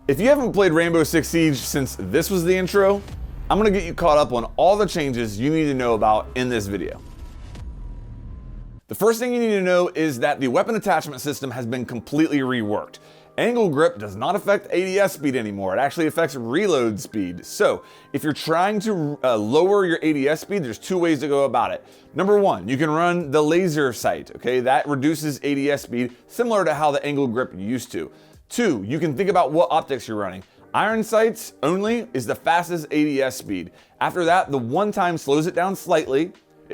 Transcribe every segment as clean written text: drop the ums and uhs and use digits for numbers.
If you haven't played Rainbow Six Siege since this was the intro, I'm gonna get you caught up on all the changes you need to know about in this video. The first thing you need to know is that the weapon attachment system has been completely reworked. Angle grip does not affect ADS speed anymore. It actually affects reload speed. So if you're trying to lower your ADS speed, there's two ways to go about it. Number one, you can run the laser sight, okay? That reduces ADS speed, similar to how the angle grip used to. Two, you can think about what optics you're running. Iron sights only is the fastest ADS speed. After that, the one time slows it down slightly,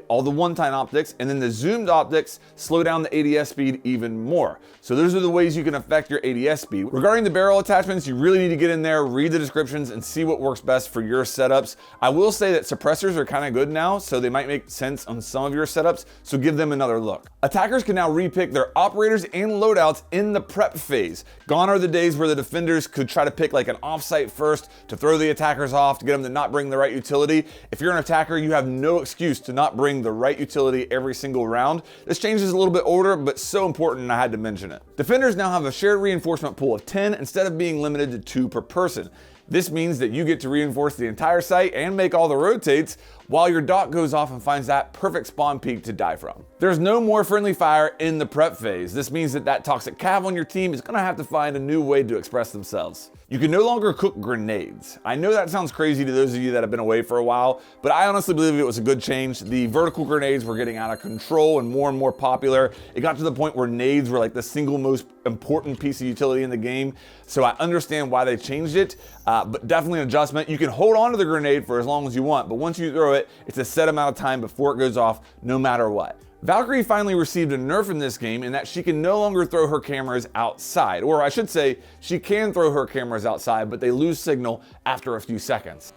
all the one-time optics, and then the zoomed optics slow down the ADS speed even more. So those are the ways you can affect your ADS speed. Regarding the barrel attachments, you really need to get in there, read the descriptions, and see what works best for your setups. I will say that suppressors are kind of good now, so they might make sense on some of your setups, so give them another look. Attackers can now repick their operators and loadouts in the prep phase. Gone are the days where the defenders could try to pick like an offsite first to throw the attackers off, to get them to not bring the right utility. If you're an attacker, you have no excuse to not bring the right utility every single round. This change is a little bit older, but so important I had to mention it. Defenders now have a shared reinforcement pool of 10 instead of being limited to 2 per person. This means that you get to reinforce the entire site and make all the rotates while your doc goes off and finds that perfect spawn peak to die from. There's no more friendly fire in the prep phase. This means that toxic cav on your team is gonna have to find a new way to express themselves. You can no longer cook grenades. I know that sounds crazy to those of you that have been away for a while, but I honestly believe it was a good change. The vertical grenades were getting out of control and more popular. It got to the point where nades were like the single most important piece of utility in the game. So I understand why they changed it, but definitely an adjustment. You can hold on to the grenade for as long as you want, but once you throw it, it's a set amount of time before it goes off, no matter what. Valkyrie finally received a nerf in this game in that she can no longer throw her cameras outside, or I should say, she can throw her cameras outside, but they lose signal after a few seconds.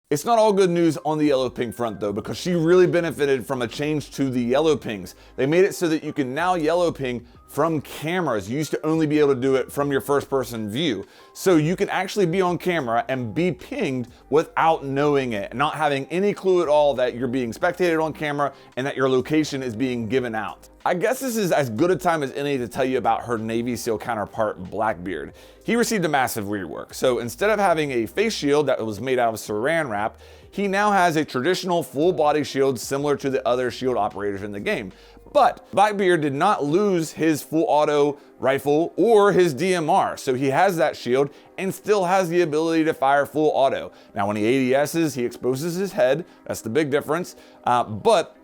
It's not all good news on the yellow ping front though, because she really benefited from a change to the yellow pings. They made it so that you can now yellow ping from cameras. You used to only be able to do it from your first person view. So you can actually be on camera and be pinged without knowing it, not having any clue at all that you're being spectated on camera and that your location is being given out. I guess this is as good a time as any to tell you about her Navy SEAL counterpart, Blackbeard. He received a massive rework. So instead of having a face shield that was made out of saran wrap, he now has a traditional full body shield similar to the other shield operators in the game. But Blackbeard did not lose his full auto rifle or his DMR, so he has that shield and still has the ability to fire full auto. Now when he ADSs, he exposes his head, that's the big difference, but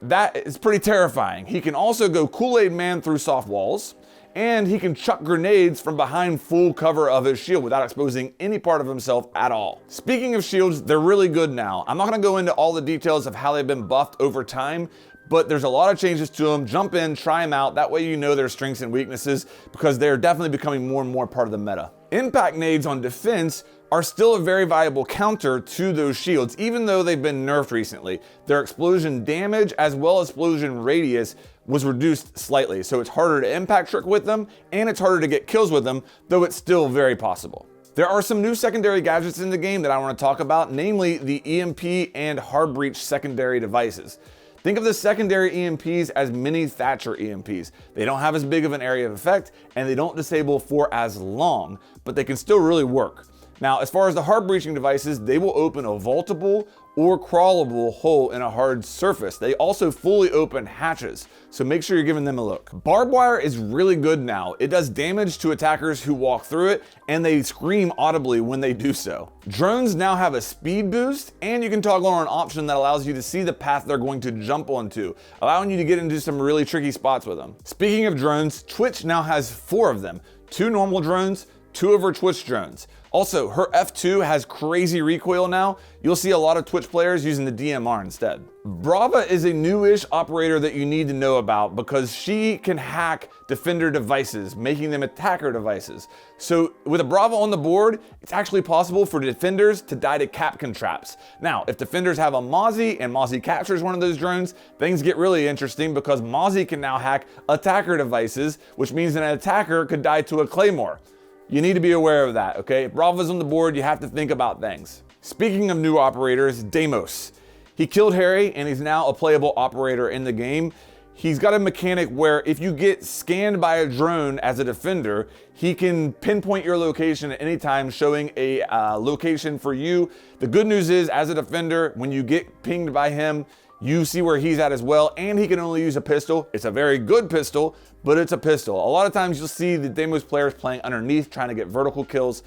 that is pretty terrifying. He can also go Kool-Aid Man through soft walls, and he can chuck grenades from behind full cover of his shield without exposing any part of himself at all. Speaking of shields, they're really good now. I'm not gonna go into all the details of how they've been buffed over time, but there's a lot of changes to them. Jump in, try them out. That way you know their strengths and weaknesses, because they're definitely becoming more and more part of the meta. Impact nades on defense are still a very valuable counter to those shields, even though they've been nerfed recently. Their explosion damage as well as explosion radius was reduced slightly, so it's harder to impact trick with them and it's harder to get kills with them, though it's still very possible. There are some new secondary gadgets in the game that I want to talk about, namely the EMP and hard breach secondary devices. Think of the secondary EMPs as mini Thatcher EMPs. They don't have as big of an area of effect and they don't disable for as long, but they can still really work. Now, as far as the hard breaching devices, they will open a vaultable or crawlable hole in a hard surface. They also fully open hatches, so make sure you're giving them a look. Barbed wire is really good now. It does damage to attackers who walk through it, and they scream audibly when they do so. Drones now have a speed boost, and you can toggle on an option that allows you to see the path they're going to jump onto, allowing you to get into some really tricky spots with them. Speaking of drones, Twitch now has 4 of them. 2 normal drones, 2 of her Twitch drones. Also, her F2 has crazy recoil now. You'll see a lot of Twitch players using the DMR instead. Brava is a newish operator that you need to know about because she can hack defender devices, making them attacker devices. So with a Brava on the board, it's actually possible for defenders to die to Capcan traps. Now, if defenders have a Mozzie and Mozzie captures one of those drones, things get really interesting because Mozzie can now hack attacker devices, which means an attacker could die to a Claymore. You need to be aware of that, okay? If Brava's on the board, you have to think about things. Speaking of new operators, Deimos. He killed Harry and he's now a playable operator in the game. He's got a mechanic where if you get scanned by a drone as a defender, he can pinpoint your location at any time, showing a location for you. The good news is, as a defender, when you get pinged by him, you see where he's at as well, and he can only use a pistol. It's a very good pistol, but it's a pistol. A lot of times you'll see the Deimos players playing underneath, trying to get vertical kills,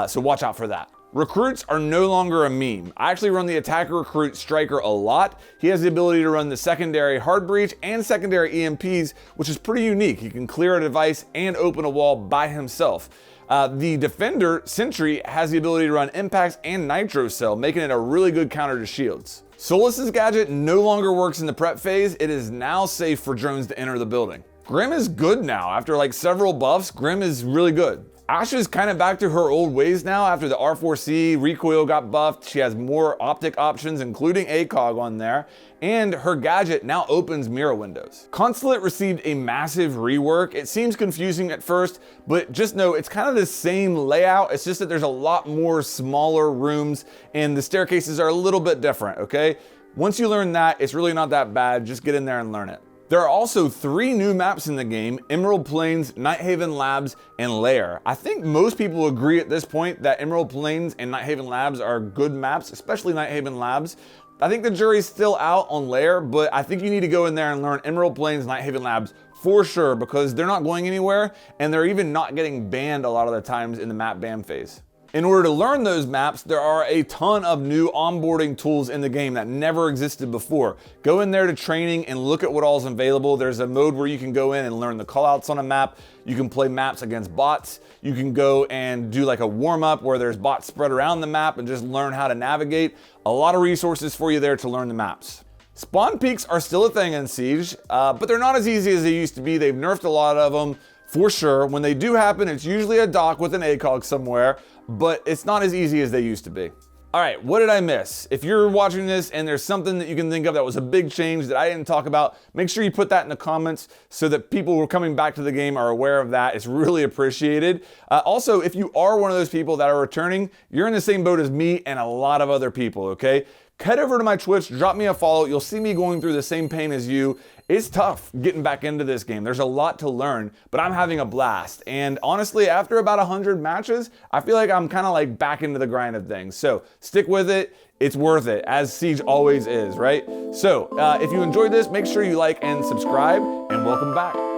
so watch out for that. Recruits are no longer a meme. I actually run the attacker recruit striker a lot. He has the ability to run the secondary hard breach and secondary EMPs, which is pretty unique. He can clear a device and open a wall by himself. The defender sentry has the ability to run impacts and nitro cell, making it a really good counter to shields. Solus's gadget no longer works in the prep phase. It is now safe for drones to enter the building. Grim is good now. After like several buffs, Grim is really good. Ashe is kind of back to her old ways now after the R4C recoil got buffed. She has more optic options, including ACOG on there, and her gadget now opens mirror windows. Consulate received a massive rework. It seems confusing at first, but just know it's kind of the same layout. It's just that there's a lot more smaller rooms and the staircases are a little bit different, okay? Once you learn that, it's really not that bad. Just get in there and learn it. There are also 3 new maps in the game: Emerald Plains, Nighthaven Labs, and Lair. I think most people agree at this point that Emerald Plains and Nighthaven Labs are good maps, especially Nighthaven Labs. I think the jury's still out on Lair, but I think you need to go in there and learn Emerald Plains, Nighthaven Labs for sure, because they're not going anywhere, and they're even not getting banned a lot of the times in the map ban phase. In order to learn those maps, there are a ton of new onboarding tools in the game that never existed before. Go in there to training and look at what all's available. There's a mode where you can go in and learn the callouts on a map. You can play maps against bots. You can go and do like a warm-up where there's bots spread around the map and just learn how to navigate. A lot of resources for you there to learn the maps. Spawn peaks are still a thing in Siege, but they're not as easy as they used to be. They've nerfed a lot of them. For sure, when they do happen, it's usually a dock with an ACOG somewhere, but it's not as easy as they used to be. All right, what did I miss? If you're watching this and there's something that you can think of that was a big change that I didn't talk about, make sure you put that in the comments so that people who are coming back to the game are aware of that. It's really appreciated. Also, if you are one of those people that are returning, you're in the same boat as me and a lot of other people, okay? Head over to my Twitch, drop me a follow. You'll see me going through the same pain as you. It's tough getting back into this game. There's a lot to learn, but I'm having a blast. And honestly, after about 100 matches, I feel like I'm kind of like back into the grind of things. So stick with it. It's worth it, as Siege always is, right? So if you enjoyed this, make sure you like and subscribe, and welcome back.